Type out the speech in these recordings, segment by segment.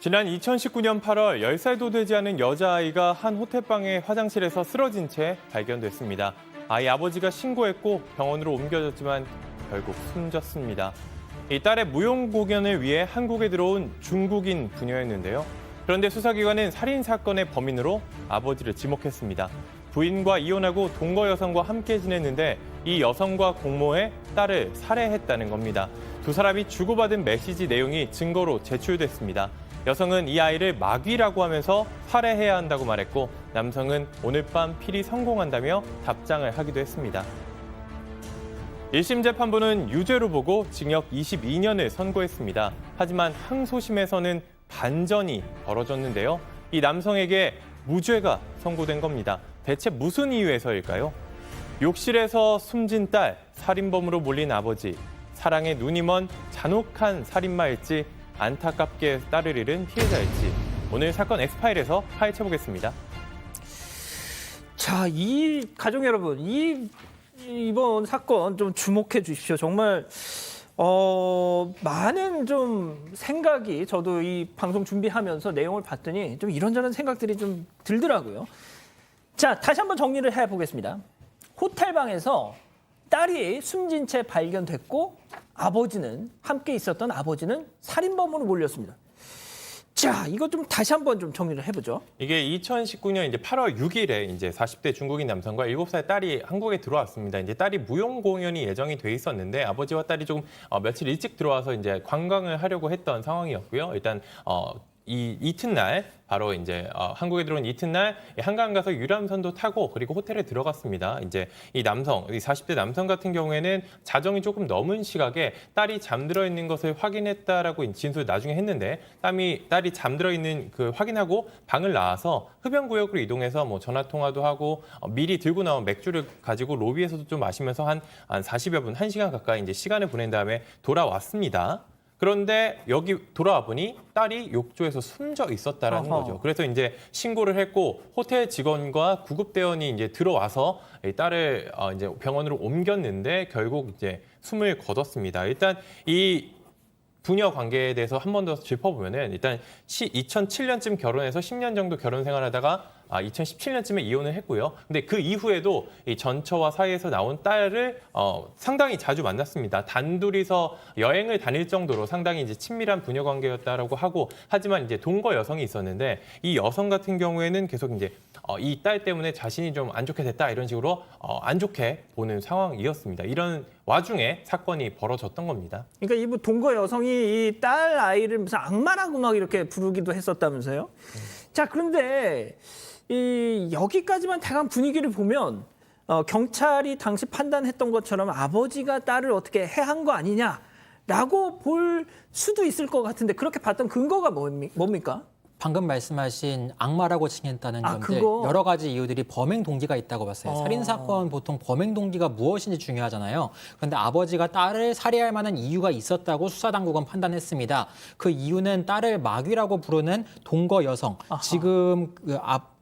지난 2019년 8월 10살도 되지 않은 여자아이가 한 호텔방의 화장실에서 쓰러진 채 발견됐습니다. 아이 아버지가 신고했고 병원으로 옮겨졌지만 결국 숨졌습니다. 이 딸의 무용 공연을 위해 한국에 들어온 중국인 부녀였는데요. 그런데 수사기관은 살인 사건의 범인으로 아버지를 지목했습니다. 부인과 이혼하고 동거 여성과 함께 지냈는데 이 여성과 공모해 딸을 살해했다는 겁니다. 두 사람이 주고받은 메시지 내용이 증거로 제출됐습니다. 여성은 이 아이를 마귀라고 하면서 살해해야 한다고 말했고 남성은 오늘 밤 필히 성공한다며 답장을 하기도 했습니다. 1심 재판부는 유죄로 보고 징역 22년을 선고했습니다. 하지만 항소심에서는 반전이 벌어졌는데요. 이 남성에게 무죄가 선고된 겁니다. 대체 무슨 이유에서일까요? 욕실에서 숨진 딸, 살인범으로 몰린 아버지, 사랑에 눈이 먼 잔혹한 살인마일지 안타깝게 딸을 잃은 피해자일지 오늘 사건 엑스파일에서 파헤쳐보겠습니다. 자, 이 가족 여러분, 이번 사건 좀 주목해 주십시오. 정말 많은 좀 생각이 저도 이 방송 준비하면서 내용을 봤더니 좀 이런저런 생각들이 좀 들더라고요. 자, 다시 한번 정리를 해보겠습니다. 호텔방에서 딸이 숨진 채 발견됐고 함께 있었던 아버지는 살인범으로 몰렸습니다. 자, 이거 좀 다시 한번 좀 정리를 해보죠. 이게 2019년 이제 8월 6일에 이제 40대 중국인 남성과 7살 딸이 한국에 들어왔습니다. 이제 딸이 무용 공연이 예정이 돼 있었는데 아버지와 딸이 조금 며칠 일찍 들어와서 이제 관광을 하려고 했던 상황이었고요. 일단 이 이튿날 바로 이제 한국에 들어온 이튿날 한강 가서 유람선도 타고 그리고 호텔에 들어갔습니다. 이제 이 남성, 이 40대 남성 같은 경우에는 자정이 조금 넘은 시각에 딸이 잠들어 있는 것을 확인했다라고 진술을 나중에 했는데 딸이 잠들어 있는 그 확인하고 방을 나와서 흡연구역으로 이동해서 뭐 전화 통화도 하고 미리 들고 나온 맥주를 가지고 로비에서도 좀 마시면서 한 40여 분, 1시간 가까이 이제 시간을 보낸 다음에 돌아왔습니다. 그런데 여기 돌아와 보니 딸이 욕조에서 숨져 있었다라는 거죠. 그래서 이제 신고를 했고 호텔 직원과 구급대원이 이제 들어와서 이 딸을 이제 병원으로 옮겼는데 결국 이제 숨을 거뒀습니다. 일단 이 부녀 관계에 대해서 한 번 더 짚어보면은 일단 2007년쯤 결혼해서 10년 정도 결혼 생활하다가 2017년쯤에 이혼을 했고요. 근데 그 이후에도 이 전처와 사이에서 나온 딸을 상당히 자주 만났습니다. 단둘이서 여행을 다닐 정도로 상당히 이제 친밀한 부녀 관계였다라고 하고 하지만 이제 동거 여성이 있었는데 이 여성 같은 경우에는 계속 이제 이 딸 때문에 자신이 좀 안 좋게 됐다 이런 식으로 안 좋게 보는 상황이었습니다. 이런 와중에 사건이 벌어졌던 겁니다. 그러니까 이분 동거 여성이 이 딸 아이를 무슨 악마라고 막 이렇게 부르기도 했었다면서요? 자, 그런데 여기까지만 대강 분위기를 보면 경찰이 당시 판단했던 것처럼 아버지가 딸을 어떻게 해한 거 아니냐라고 볼 수도 있을 것 같은데 그렇게 봤던 근거가 뭡니까? 방금 말씀하신 악마라고 칭했다는 점들 그거? 여러 가지 이유들이 범행 동기가 있다고 봤어요. 살인 사건 보통 범행 동기가 무엇인지 중요하잖아요. 그런데 아버지가 딸을 살해할 만한 이유가 있었다고 수사당국은 판단했습니다. 그 이유는 딸을 마귀라고 부르는 동거 여성, 지금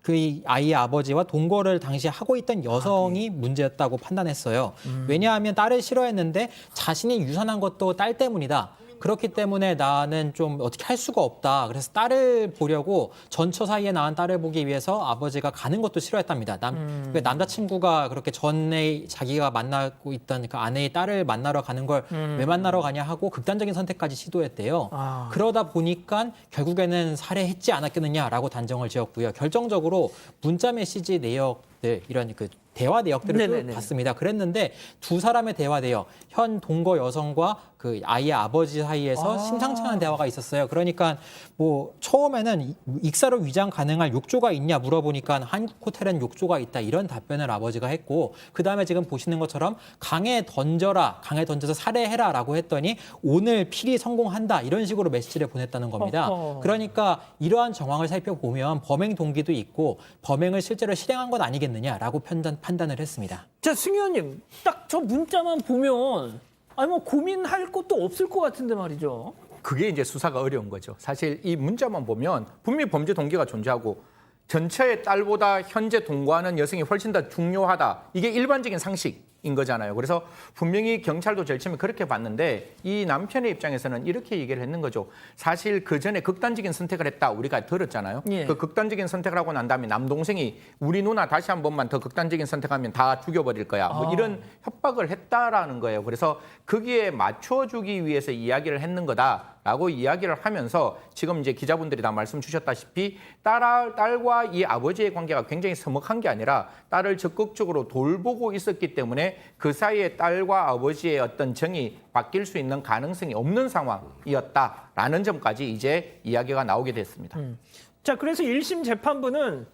그 아이의 아버지와 동거를 당시 하고 있던 여성이 문제였다고 판단했어요. 왜냐하면 딸을 싫어했는데 자신이 유산한 것도 딸 때문이다. 그렇기 때문에 나는 좀 어떻게 할 수가 없다. 그래서 딸을 보려고 전처 사이에 낳은 딸을 보기 위해서 아버지가 가는 것도 싫어했답니다. 남자친구가 그렇게 전에 자기가 만나고 있던 그 아내의 딸을 만나러 가는 걸 왜 만나러 가냐 하고 극단적인 선택까지 시도했대요. 그러다 보니까 결국에는 살해했지 않았겠느냐라고 단정을 지었고요. 결정적으로 문자 메시지 내역들 이런 그 대화 내역들을 봤습니다. 그랬는데 두 사람의 대화 내역, 현 동거 여성과 그 아이의 아버지 사이에서 심상치 않은 대화가 있었어요. 그러니까 뭐 처음에는 익사로 위장 가능할 욕조가 있냐 물어보니까 한국 호텔엔 욕조가 있다 이런 답변을 아버지가 했고 그다음에 지금 보시는 것처럼 강에 던져서 살해해라라고 했더니 오늘 필히 성공한다 이런 식으로 메시지를 보냈다는 겁니다. 그러니까 이러한 정황을 살펴보면 범행 동기도 있고 범행을 실제로 실행한 건 아니겠느냐라고 판단을 했습니다. 자, 승 의원님, 딱 저 문자만 보면 뭐 고민할 것도 없을 것 같은데 말이죠. 그게 이제 수사가 어려운 거죠. 사실 이 문자만 보면 분명히 범죄 동기가 존재하고 전처의 딸보다 현재 동거하는 여성이 훨씬 더 중요하다. 이게 일반적인 상식. 인 거잖아요. 그래서 분명히 경찰도 제일 처음에 그렇게 봤는데 이 남편의 입장에서는 이렇게 얘기를 했는 거죠. 사실 그 전에 극단적인 선택을 했다 우리가 들었잖아요. 예. 그 극단적인 선택을 하고 난 다음에 남동생이 우리 누나 다시 한 번만 더 극단적인 선택하면 다 죽여버릴 거야. 뭐 이런 협박을 했다라는 거예요. 그래서 거기에 맞춰주기 위해서 이야기를 했는 거다라고 이야기를 하면서 지금 이제 기자분들이 다 말씀 주셨다시피 딸과 이 아버지의 관계가 굉장히 서먹한 게 아니라 딸을 적극적으로 돌보고 있었기 때문에 그 사이에 딸과 아버지의 어떤 정이 바뀔 수 있는 가능성이 없는 상황이었다라는 점까지 이제 이야기가 나오게 됐습니다. 자, 그래서 1심 재판부는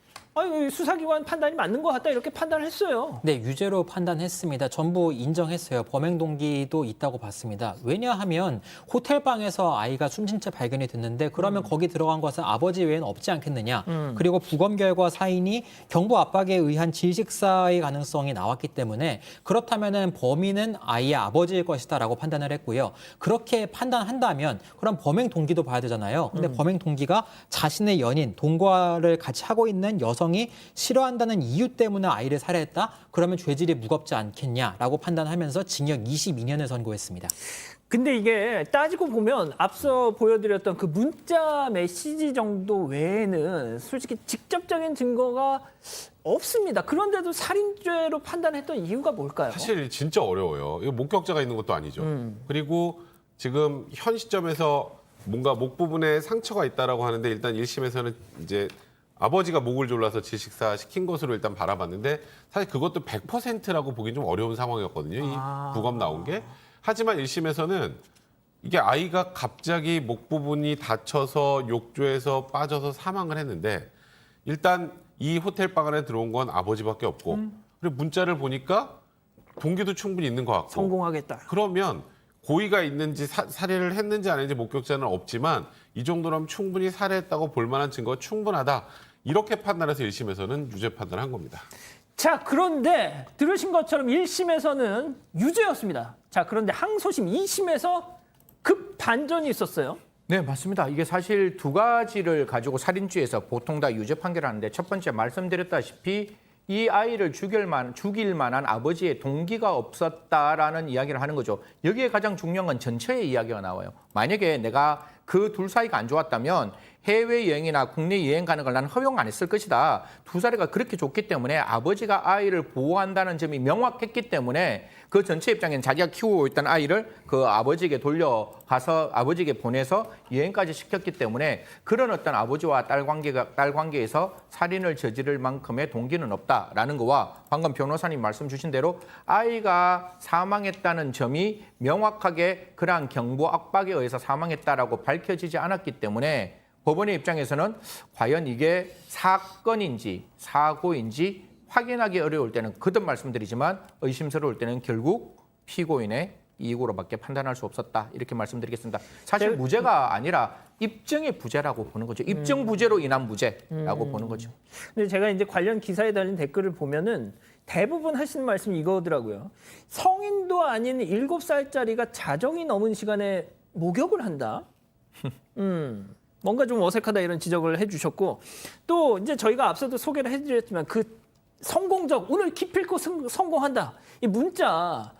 수사기관 판단이 맞는 것 같다 이렇게 판단을 했어요. 네, 유죄로 판단했습니다. 전부 인정했어요. 범행 동기도 있다고 봤습니다. 왜냐하면 호텔방에서 아이가 숨진 채 발견이 됐는데 그러면 거기 들어간 것은 아버지 외에는 없지 않겠느냐. 그리고 부검 결과 사인이 경부 압박에 의한 질식사의 가능성이 나왔기 때문에 그렇다면 범인은 아이의 아버지일 것이다라고 판단을 했고요. 그렇게 판단한다면 그럼 범행 동기도 봐야 되잖아요. 근데 범행 동기가 자신의 연인, 동거를 같이 하고 있는 여성이 싫어한다는 이유 때문에 아이를 살해했다? 그러면 죄질이 무겁지 않겠냐라고 판단하면서 징역 22년을 선고했습니다. 근데 이게 따지고 보면 앞서 보여드렸던 그 문자 메시지 정도 외에는 솔직히 직접적인 증거가 없습니다. 그런데도 살인죄로 판단했던 이유가 뭘까요? 사실 진짜 어려워요. 이거 목격자가 있는 것도 아니죠. 그리고 지금 현 시점에서 뭔가 목 부분에 상처가 있다라고 하는데 일단 1심에서는 이제 아버지가 목을 졸라서 질식사 시킨 것으로 일단 바라봤는데 사실 그것도 100%라고 보기 좀 어려운 상황이었거든요. 이 부검 나온 게. 하지만 1심에서는 이게 아이가 갑자기 목 부분이 다쳐서 욕조에서 빠져서 사망을 했는데 일단 이 호텔방 안에 들어온 건 아버지밖에 없고 그리고 문자를 보니까 동기도 충분히 있는 것 같고 성공하겠다. 그러면 고의가 있는지 살해를 했는지 안 했는지 목격자는 없지만 이 정도라면 충분히 살해했다고 볼 만한 증거가 충분하다. 이렇게 판단해서 1심에서는 유죄 판단을 한 겁니다. 자, 그런데 들으신 것처럼 1심에서는 유죄였습니다. 자, 그런데 항소심 2심에서 급 반전이 있었어요. 네, 맞습니다. 이게 사실 두 가지를 가지고 살인죄에서 보통 다 유죄 판결하는데 첫 번째 말씀드렸다시피 이 아이를 죽일 만한 아버지의 동기가 없었다라는 이야기를 하는 거죠. 여기에 가장 중요한 건 전처의 이야기가 나와요. 만약에 내가 그 둘 사이가 안 좋았다면 해외여행이나 국내 여행 가는 걸 나는 허용 안 했을 것이다. 두 사례가 그렇게 좋기 때문에 아버지가 아이를 보호한다는 점이 명확했기 때문에 그 전체 입장에는 자기가 키우고 있던 아이를 그 아버지에게 돌려가서 아버지에게 보내서 여행까지 시켰기 때문에 그런 어떤 아버지와 딸 관계에서 살인을 저지를 만큼의 동기는 없다라는 거와 방금 변호사님 말씀 주신 대로 아이가 사망했다는 점이 명확하게 그러한 경부 압박에 의해서 사망했다라고 밝혀지지 않았기 때문에 법원의 입장에서는 과연 이게 사건인지 사고인지 확인하기 어려울 때는 거듭 말씀드리지만 의심스러울 때는 결국 피고인의 이익으로밖에 판단할 수 없었다. 이렇게 말씀드리겠습니다. 사실 무죄가 아니라 입증의 부재라고 보는 거죠. 입증 부재로 인한 무죄라고 보는 거죠. 근데 제가 이제 관련 기사에 달린 댓글을 보면은 대부분 하시는 말씀이 이거더라고요. 성인도 아닌 7살짜리가 자정이 넘은 시간에 목욕을 한다. 뭔가 좀 어색하다 이런 지적을 해주셨고 또 이제 저희가 앞서도 소개를 해드렸지만 그 성공적 오늘 기필코 성공한다 이 문자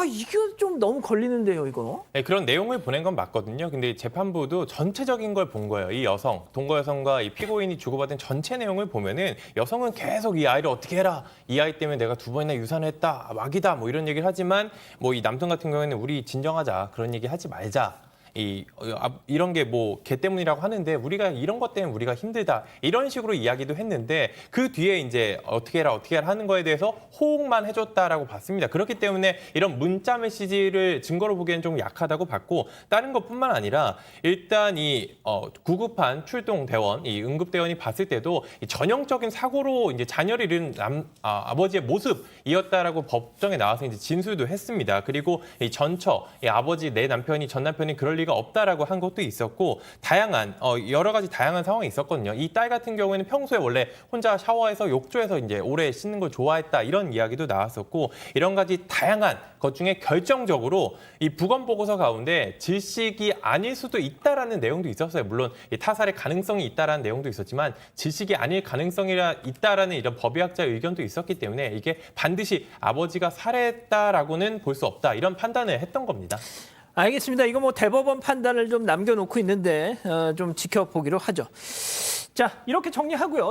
이게 좀 너무 걸리는데요 이거. 네, 그런 내용을 보낸 건 맞거든요. 근데 재판부도 전체적인 걸 본 거예요. 이 여성, 동거 여성과 이 피고인이 주고받은 전체 내용을 보면은 여성은 계속 이 아이를 어떻게 해라. 이 아이 때문에 내가 2번이나 유산을 했다. 막이다. 뭐 이런 얘기를 하지만 뭐 이 남성 같은 경우에는 우리 진정하자. 그런 얘기 하지 말자. 이런 게 뭐 걔 때문이라고 하는데 우리가 이런 것 때문에 우리가 힘들다 이런 식으로 이야기도 했는데 그 뒤에 이제 어떻게 해라 하는 거에 대해서 호응만 해줬다라고 봤습니다. 그렇기 때문에 이런 문자 메시지를 증거로 보기에는 좀 약하다고 봤고 다른 것뿐만 아니라 일단 이 구급한 출동 대원 이 응급 대원이 봤을 때도 이 전형적인 사고로 이제 자녀를 잃은 아버지의 모습이었다라고 법정에 나와서 이제 진술도 했습니다. 그리고 이 전처 이 아버지 내 남편이 전 남편이 그럴 리가 없다라고 한 것도 있었고 다양한 여러 가지 다양한 상황이 있었거든요. 이 딸 같은 경우에는 평소에 원래 혼자 샤워해서 욕조에서 이제 오래 씻는 걸 좋아했다 이런 이야기도 나왔었고 이런 가지 다양한 것 중에 결정적으로 이 부검 보고서 가운데 질식이 아닐 수도 있다라는 내용도 있었어요. 물론 이 타살의 가능성이 있다라는 내용도 있었지만 질식이 아닐 가능성이 있다라는 이런 법의학자의 의견도 있었기 때문에 이게 반드시 아버지가 살해했다라고는 볼 수 없다 이런 판단을 했던 겁니다. 알겠습니다. 이거 뭐 대법원 판단을 좀 남겨놓고 있는데 좀 지켜보기로 하죠. 자, 이렇게 정리하고요.